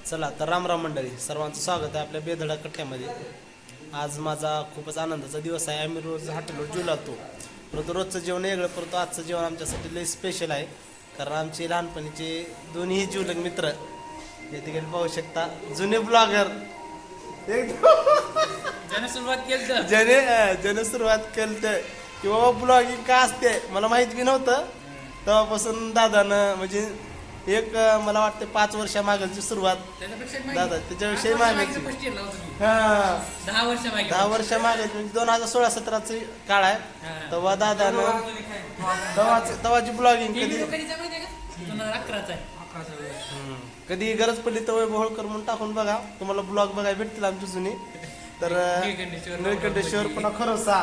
चला तर रामराम मंडळी, सर्वांचं स्वागत आहे आपल्या बेधडा कट्ट्यामध्ये. आज माझा खूपच आनंदाचा दिवस आहे. आम्ही रोज हॉटेलवर जेवतो, परंतु रोजचं जेवण वेगळं, परंतु आजचं जेवण आमच्यासाठी लई स्पेशल आहे. कारण आमचे लहानपणीचे दोन्ही जीवलग मित्र या ठिकाणी पाहू शकता, जुने ब्लॉगर ज्याने सुरुवात केली तर ज्याने सुरुवात केली तर की बाबा ब्लॉगिंग का असते मला माहीत बी नव्हतं. तेव्हापासून दादानं म्हणजे एक मला वाटतं 5 वर्षामागची सुरुवात दादा त्याच्याविषयी मागायची. हा 10 वर्ष मागे 10 वर्षामागे म्हणजे 2016-17 काळ आहे. तेव्हा दादानं तेव्हाची ब्लॉगिंग कधी गरज पडली तर वैभव होळकर म्हणून टाकून बघा, तुम्हाला ब्लॉग बघायला भेटतील आमची जुनी. तर निळकंठेश्वर पुन्हा खरोसा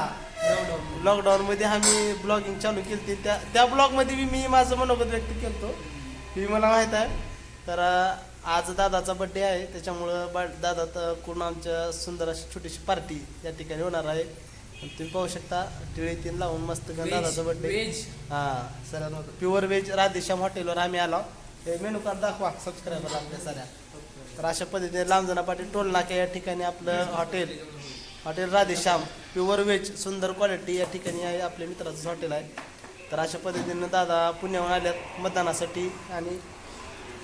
लॉकडाऊन मध्ये आम्ही ब्लॉगिंग चालू केली. त्या ब्लॉग मध्ये मी माझं मनोगत व्यक्त केलतो ही मला माहित आहे. तर आज दादाचा बड्डे आहे, त्याच्यामुळं दादा तर पूर्ण आमच्या सुंदर अशी छोटीशी पार्टी या ठिकाणी होणार आहे. तुम्ही पाहू शकता टिळी 3 लावून मस्त दादाचा बड्डे. हा सर प्युअर व्हेज राधेश्याम हॉटेलवर आम्ही आलो. हे मेनू कार्ड दाखवा सबस्क्रायबर आपल्या साऱ्या. तर अशा पद्धतीने लांबजना पाटील टोल नाक्या या ठिकाणी आपलं हॉटेल राधेश्याम प्युअर व्हेज सुंदर क्वालिटी या ठिकाणी आहे. आपल्या मित्राचं हॉटेल आहे. तर अशा पद्धतीनं दादा पुण्याहून आल्यात मतदानासाठी आणि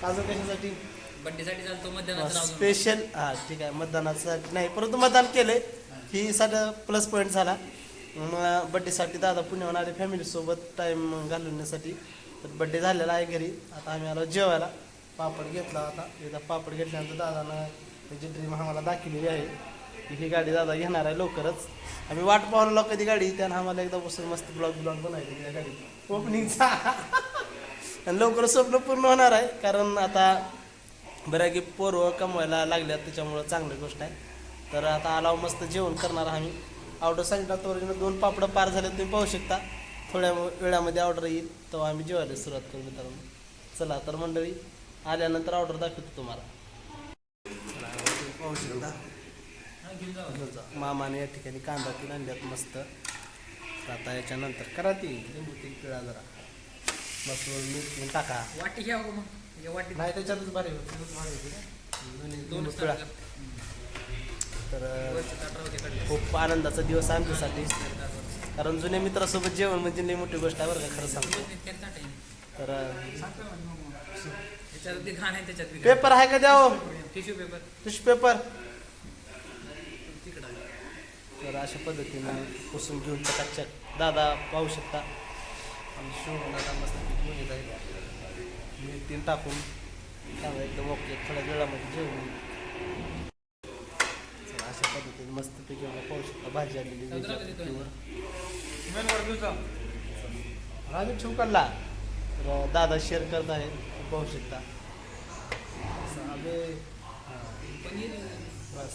अजून कशासाठी बड्डेसाठी चालतो मतदानाचं स्पेशल. हा ठीक आहे, मतदानासाठी नाही परंतु मतदान केले ही साधा प्लस पॉईंट झाला. मग बड्डेसाठी दादा पुण्याहून आले फॅमिलीसोबत टाईम घालवण्यासाठी. तर बड्डे झालेला आहे घरी. आता आम्ही आलो जेवायला. पापड घेतला. आता एकदा पापड घेतल्यानंतर दादानं त्याची ड्रीम आम्हाला दाखवलेली आहे की ही गाडी दादा घेणार आहे लवकरच. आम्ही वाट पाहून कधी गाडी त्यानं आम्हाला एकदा बसून मस्त ब्लॉग बनायचे त्या गाडी ओपनिंगचा आणि लवकर स्वप्न पूर्ण होणार आहे. कारण आता बऱ्यापैकी पोरं कमवायला लागल्यात, त्याच्यामुळं चांगली गोष्ट आहे. तर आता आलाव मस्त जेवण करणार आम्ही. ऑर्डर सांगितलं तर 2 पापडं पार झाले, तुम्ही पाहू शकता. थोड्या वेळामध्ये ऑर्डर येईल तेव्हा आम्ही जेवायला सुरुवात करू मित्रांनो. चला तर मंडळी आल्यानंतर ऑर्डर दाखवतो तुम्हाला. पाहू शकता मामाने या ठिकाणी कांदा 3 आणल्यात मस्त. आता याच्यानंतर करा ती लिंबू 3 पिळा जरा मस्त मीठ टाका. वाटी घ्या मग वाटी नाही त्याच्यातच भारी लिंबू पिळा. तर खूप आनंदाचा दिवस आहे आमच्यासाठी, कारण जुन्या मित्रासोबत जेवण म्हणजे लई मोठी गोष्ट आहे बरं का, खरं सांगतो. तर पेपर आहे का द्यावं, टिश्यू पेपर. तर अशा पद्धतीने पुसून घेऊन चकाचक दादा पाहू शकता. आणि शिवून दादा मस्त घेऊन येत आहे. मीठ 3 टाकून चांगलं एकदम ओके. थोड्या वेळामध्ये जेवण अशा पद्धतीने मस्तपैकी पाहू शकता. भाजी आलेली राजू ठेवकाला तर दादा शेअर करत आहे, पाहू शकता. बस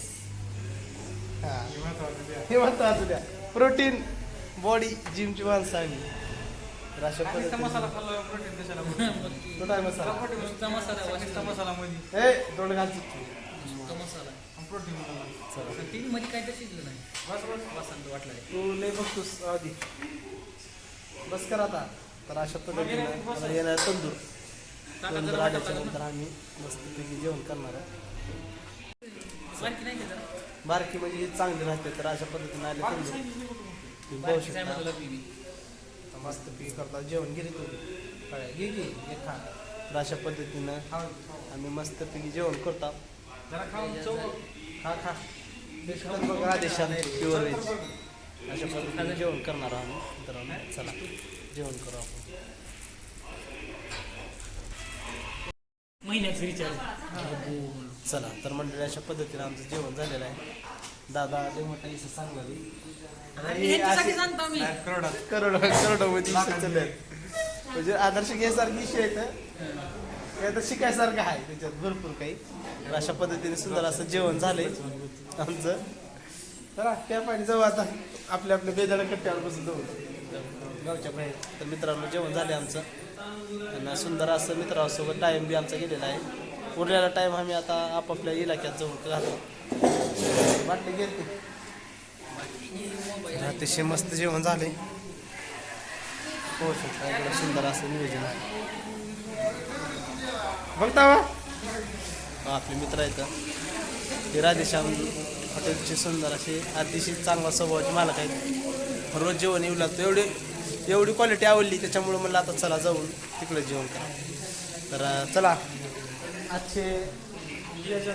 हे महत्वाचं द्या. प्रोटीन बॉडी जिमची माणसं आम्ही. तर अशा पद्धतीने तोंड घालतो तू लय बघतोस आधी. बस कर आता. तर अशा पद्धतीने येणार तंदूर आल्याच्या नंतर आम्ही मस्तपैकी जेवण करणार आहे. बारकी म्हणजे चांगली राहते. तर अशा पद्धतीने आले तंदूर पाहू शकता. मस्तपैकी करता जेवण घे घे घे खा. तर अशा पद्धतीनं आम्ही मस्तपैकी जेवण करतो. खा खा राधेश्याम प्युअर व्हेज अशा पद्धतीने जेवण करणार आहोत मित्रांनो. चला जेवण करू आपण. चला तर मंडळी अशा पद्धतीने आमचं जेवण झालेलं आहे. दादा लय मोठा इसं सांगली करोडोमध्ये चालले म्हणजे आदर्श घ्यायसारखी इशू आहे. तर शिकायसारखं आहे त्याच्यात भरपूर काही. तर अशा पद्धतीने सुंदर असं जेवण झालंय आमचं. तर त्या पाणी जाऊ आता आपल्या बेदाला कट्ट्यावर बसून जाऊ गावच्या बाहेर. तर मित्रांनो जेवण झाले आमचं आणि सुंदर असं मित्रांसोबत टाईम बी आमचा गेलेला आहे. उरलेला टाईम आम्ही आता आपापल्या इलाक्यात जाऊन घालतो. वाटले गेले अतिशय मस्त जेवण झाले. हो शकता सुंदर असं नियोजन आहे बघता. आपले मित्र आहेत ते राधेश्याम हॉटेलचे सुंदर असे अतिशय चांगला स्वभावाचे मालक आहेत. रोज जेवण येऊ लागतं. एवढी क्वालिटी आवडली त्याच्यामुळे म्हणलं आता चला जाऊन तिकडे जेवण करा. तर चला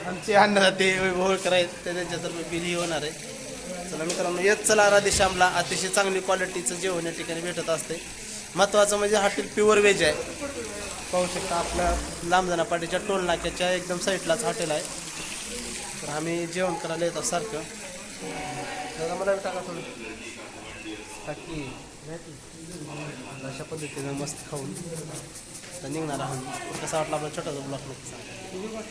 आमचे अन्नदाते होळकर आहेत ते त्यांच्यातर्फे बिल होणार आहे. चला मित्रांनो येत चला राधेश्यामला. अतिशय चांगली क्वालिटीचं जेवण या ठिकाणी भेटत असते. महत्त्वाचं म्हणजे हॉटेल प्युअर व्हेज आहे. पाहू शकता आपल्या लांबजाना पाटीच्या टोल नाक्याच्या एकदम साईडलाच हॉटेल आहे. तर आम्ही जेवण करायला येतो सारखं. दादा मला टाका थोडं टाकी अशा पद्धतीनं मस्त खाऊन तर निघणार आहोत. कसा वाटला आपला छोटासा ब्लॉग नक्की सांगा.